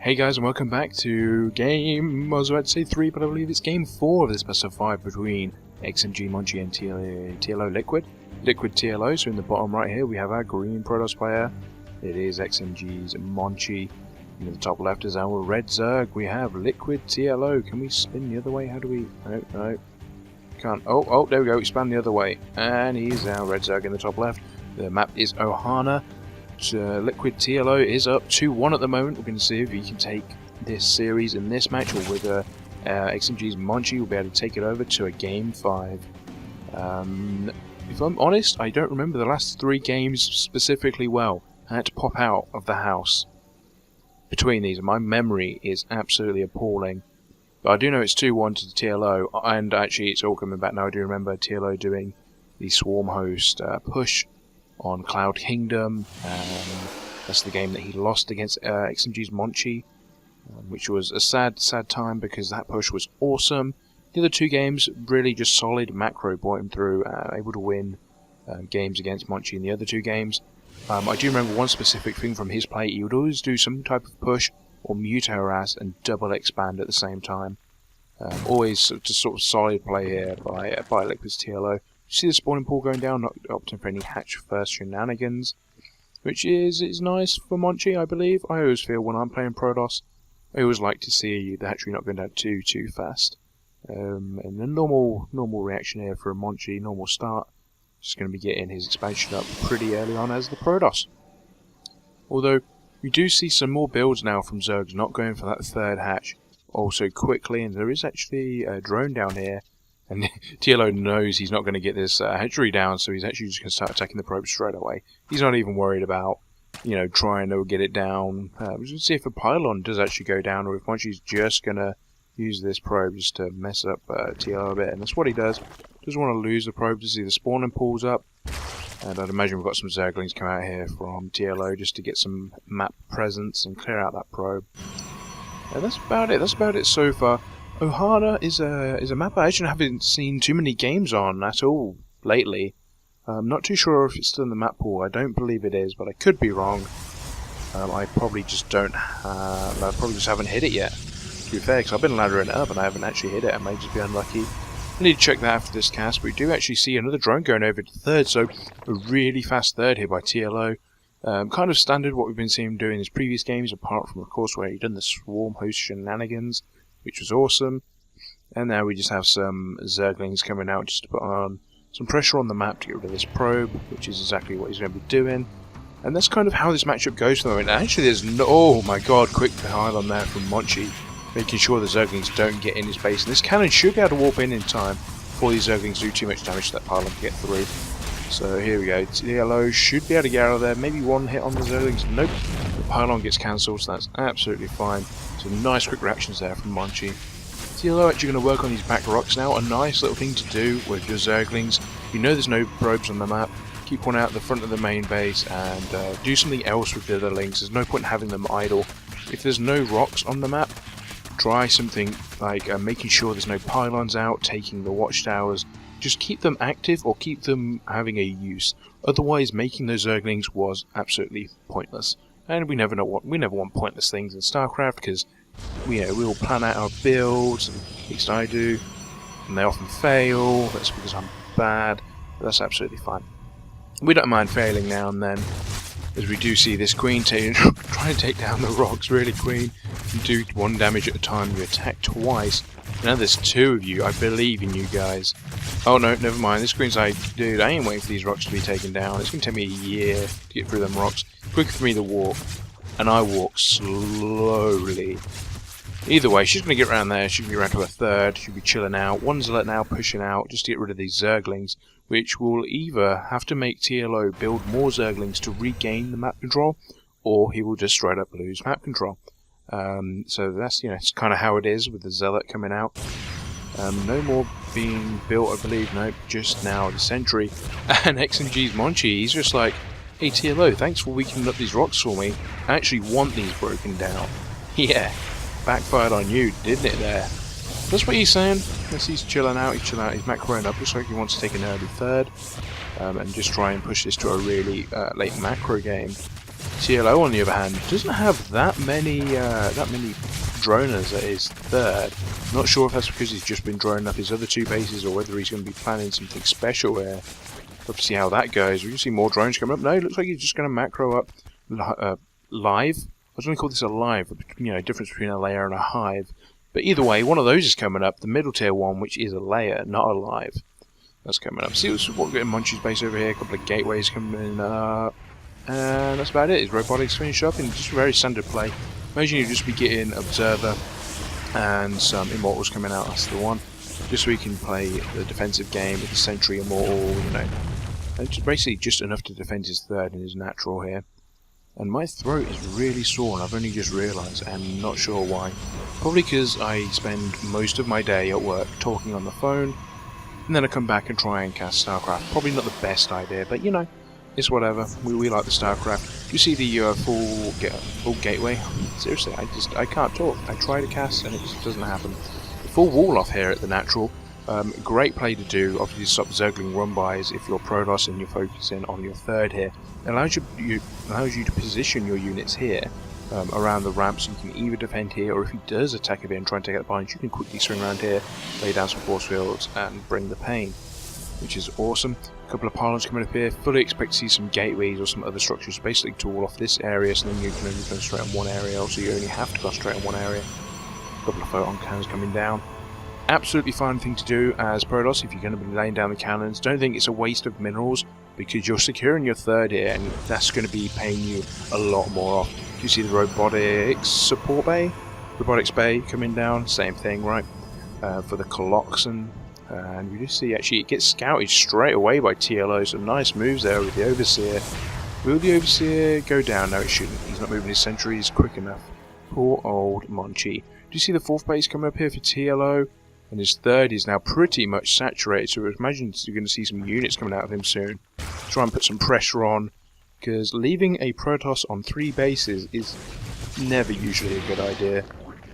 Hey guys, and welcome back to game, I was about to say 3, but I believe it's game 4 of this best of 5 between XMGMonchi and TLO Liquid. LiquidTLO, so in the bottom right here we have our green Protoss player. It is XMGMonchi. In the top left is our red Zerg. We have LiquidTLO. Can we spin the other way? How do we... No. Can't. Oh, there we go. We spun the other way. And he's our red Zerg in the top left. The map is Ohana. LiquidTLO is up 2-1 at the moment. We're going to see if he can take this series in this match, or whether XMGMonchi will be able to take it over to a game 5. If I'm honest, I don't remember the last 3 games specifically well. I had to pop out of the house between these, and my memory is absolutely appalling. But I do know it's 2-1 to the TLO, and actually it's all coming back now. I do remember TLO doing the Swarm Host push on Cloud Kingdom. That's the game that he lost against XMGMonchi, which was a sad time because that push was awesome. The other 2 games really just solid macro, brought him through, able to win games against Monchi in the other 2 games. I do remember one specific thing from his play. He would always do some type of push or mute harass and double expand at the same time. Always just sort of solid play here by LiquidTLO. See the spawning pool going down, not opting for any hatch first shenanigans, which is nice for Monchi, I believe. I always feel when I'm playing Protoss, I always like to see the hatchery not going down too fast. And the normal reaction here for a Monchi, normal start, just going to be getting his expansion up pretty early on as the Protoss. Although we do see some more builds now from Zergs not going for that 3rd hatch also quickly, and there is actually a drone down here. And TLO knows he's not going to get this hatchery down, so he's actually just going to start attacking the probe straight away. He's not even worried about, trying to get it down. We'll just see if a pylon does actually go down, or if Monchi's just going to use this probe just to mess up TLO a bit. And that's what he does. Doesn't want to lose the probe to see the spawning pools up. And I'd imagine we've got some Zerglings come out here from TLO just to get some map presence and clear out that probe. And that's about it. That's about it so far. Ohana is a map I actually haven't seen too many games on at all lately. I'm not too sure if it's still in the map pool. I don't believe it is, but I could be wrong. I probably just I probably just haven't hit it yet, to be fair, because I've been laddering it up and I haven't actually hit it. I may just be unlucky. I need to check that after this cast, but we do actually see another drone going over to 3rd, so a really fast 3rd here by TLO. Kind of standard what we've been seeing him do in his previous games, apart from, of course, where he'd done the Swarm Host shenanigans, which was awesome. And now we just have some Zerglings coming out just to put on some pressure on the map to get rid of this probe, which is exactly what he's going to be doing. And that's kind of how this matchup goes for the moment. Actually, there's no... Oh my god, quick pile on there from Monchi, making sure the Zerglings don't get in his base. And this cannon should be able to warp in time before these Zerglings do too much damage to that pylon to get through. So here we go. TLO should be able to get out of there. Maybe one hit on the Zerglings. Nope. The pylon gets cancelled, so that's absolutely fine. So nice quick reactions there from Monchi. TLO actually going to work on these back rocks now. A nice little thing to do with your Zerglings. You know there's no probes on the map. Keep one out the front of the main base and do something else with the other links. There's no point in having them idle. If there's no rocks on the map, try something like making sure there's no pylons out, taking the watchtowers. Just keep them active or keep them having a use. Otherwise, making those Zerglings was absolutely pointless. And we never want pointless things in Starcraft, because we all plan out our builds, at least I do, and they often fail. That's because I'm bad, but that's absolutely fine. We don't mind failing now and then, as we do see this Queen trying to take down the rocks. Really, Queen, you do 1 damage at a time, you attack twice. Now there's 2 of you. I believe in you guys. Oh no, never mind. This Queen's like, dude, I ain't waiting for these rocks to be taken down. It's going to take me a year to get through them rocks. Quicker for me to walk, and I walk slowly. Either way, she's going to get around there. She'll be around to a 3rd. She'll be chilling out. 1 Zealot now pushing out just to get rid of these Zerglings, which will either have to make TLO build more Zerglings to regain the map control, or he will just straight up lose map control. So that's, it's kind of how it is with the Zealot coming out. No more being built, I believe. Nope, just now the Sentry. And XMGMonchi, he's just like, hey TLO, thanks for weakening up these rocks for me. I actually want these broken down. Yeah, backfired on you, didn't it there? That's what he's saying. As he's chilling out, he's macroing up. Looks like he wants to take an early 3rd. And just try and push this to a really late macro game. TLO, on the other hand, doesn't have that many droners at his third. Not sure if that's because he's just been droning up his other two bases, or whether he's going to be planning something special here. Love to see how that goes. We can see more drones coming up. No, it looks like he's just going to macro up live. I was going to call this a live, you know, difference between a layer and a hive. But either way, one of those is coming up. The middle tier one, which is a layer, not a live. That's coming up. See what we're getting Monchi's base over here. A couple of gateways coming up. And that's about it. His robotics finish up in just very standard play. Imagine you just be getting Observer and some Immortals coming out. That's the one. Just so he can play the defensive game with the Sentry Immortal, you know. And it's basically just enough to defend his third and his natural here. And my throat is really sore, and I've only just realised, and I'm not sure why. Probably because I spend most of my day at work talking on the phone, and then I come back and try and cast Starcraft. Probably not the best idea, but you know, it's whatever. We like the Starcraft. You see the full gateway? Seriously, I can't talk. I try to cast, and it just doesn't happen. The full wall off here at the natural. Great play to do, obviously to stop Zergling run-bys if you're Protoss and you're focusing on your third here. It allows you to position your units here around the ramp, so you can either defend here, or if he does attack a bit and try and take out the binds, you can quickly swing around here, lay down some force fields and bring the pain, which is awesome. A couple of pylons coming up here. Fully expect to see some gateways or some other structures basically to wall off this area, so then you can only concentrate on one area, or so you only have to concentrate on one area. A couple of photon cannons coming down. Absolutely fine thing to do as Protoss if you're going to be laying down the cannons. Don't think it's a waste of minerals, because you're securing your third here, and that's going to be paying you a lot more off. You see the robotics support bay, robotics bay coming down, same thing, right? For the Coloxan, and we just see actually it gets scouted straight away by TLO. Some nice moves there with the Overseer. Will the Overseer go down? No, it shouldn't. He's not moving his sentries quick enough. Poor old Monchi. Do you see the fourth base coming up here for TLO? And his third is now pretty much saturated, so I imagine you're going to see some units coming out of him soon. Try and put some pressure on, because leaving a Protoss on 3 bases is never usually a good idea.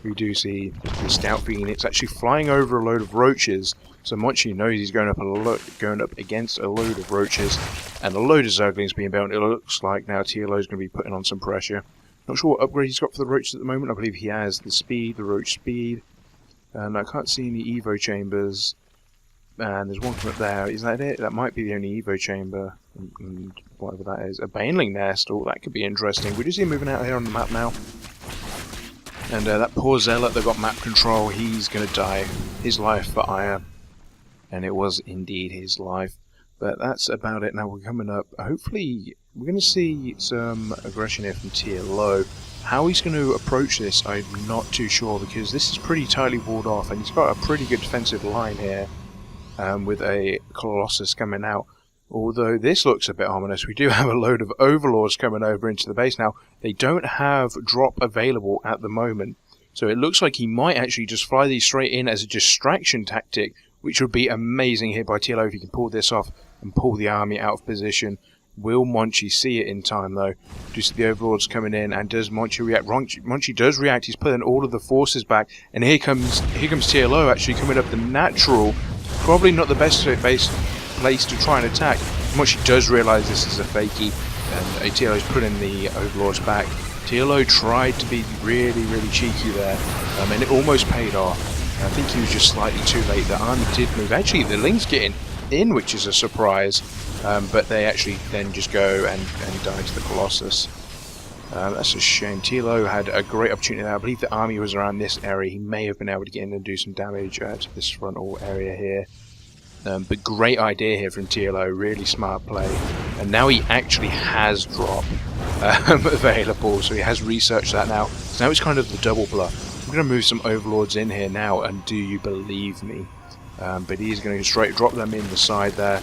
We do see the Scout Phoenix actually flying over a load of roaches, so Monchi knows he's going up against a load of roaches, and a load of Zerglings being built. It looks like now TLO is going to be putting on some pressure. Not sure what upgrade he's got for the roaches at the moment. I believe he has the speed, the roach speed. And I can't see any Evo chambers. And there's one up there. Is that it? That might be the only Evo chamber. And whatever that is. A Baneling nest. Oh, that could be interesting. We do see him moving out here on the map now. And that poor Zealot that got map control, he's going to die. His life for Ire. And it was indeed his life. But that's about it. Now we're coming up. Hopefully, we're going to see some aggression here from TLO. How he's going to approach this, I'm not too sure, because this is pretty tightly walled off, and he's got a pretty good defensive line here, with a Colossus coming out. Although this looks a bit ominous, we do have a load of Overlords coming over into the base now. They don't have drop available at the moment, so it looks like he might actually just fly these straight in as a distraction tactic, which would be amazing here by TLO if he can pull this off and pull the army out of position. Will Monchi see it in time, though? Do you see the Overlords coming in, and does Monchi react? Monchi does react. He's pulling all of the forces back, and here comes TLO actually coming up the natural. Probably not the best place to try and attack. Monchi does realise this is a fakie, and TLO is putting the Overlords back. TLO tried to be really, really cheeky there, and it almost paid off. I think he was just slightly too late. The army did move. Actually, the Ling's getting in, which is a surprise. But they actually then just go and die to the Colossus. That's a shame. TLO had a great opportunity there. I believe the army was around this area. He may have been able to get in and do some damage to this frontal area here. But great idea here from TLO. Really smart play. And now he actually has drop available. So he has researched that now. So now it's kind of the double bluff. I'm going to move some Overlords in here now. And do you believe me? But he's going to straight drop them in the side there.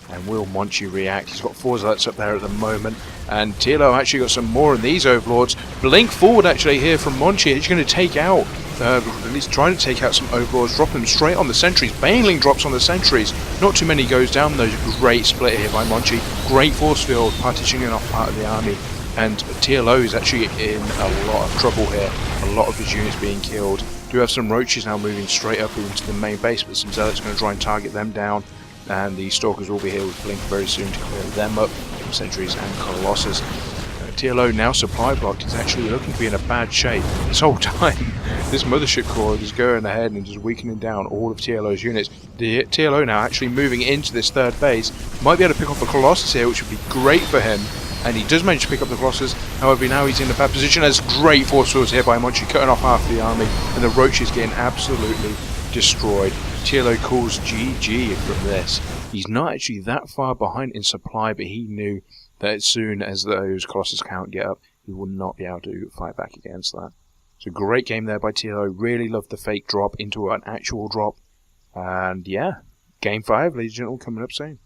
And will Monchi react? He's got 4 Zealots up there at the moment. And TLO actually got some more of these Overlords. Blink forward actually here from Monchi. He's going to take out, at least trying to take out some Overlords. Drop them straight on the sentries. Baneling drops on the sentries. Not too many goes down though. Great split here by Monchi. Great force field partitioning off part of the army. And TLO is actually in a lot of trouble here. A lot of his units being killed. Do have some Roaches now moving straight up into the main base. But some Zealots are going to try and target them down. And the Stalkers will be here with Blink very soon to clear them up. Sentries and Colossus. TLO, now supply blocked, is actually looking to be in a bad shape. This whole time, this mothership core is going ahead and just weakening down all of TLO's units. The TLO now actually moving into this third base. Might be able to pick off the Colossus here, which would be great for him. And he does manage to pick up the Colossus. However, now he's in a bad position. There's great force fields here by Monchi, cutting off half the army. And the Roach is getting absolutely destroyed. TLO calls GG from this. He's not actually that far behind in supply, but he knew that as soon as those Colossus count get up, he will not be able to fight back against that. It's a great game there by TLO. Really loved the fake drop into an actual drop. And yeah, Game 5, ladies and gentlemen, coming up soon.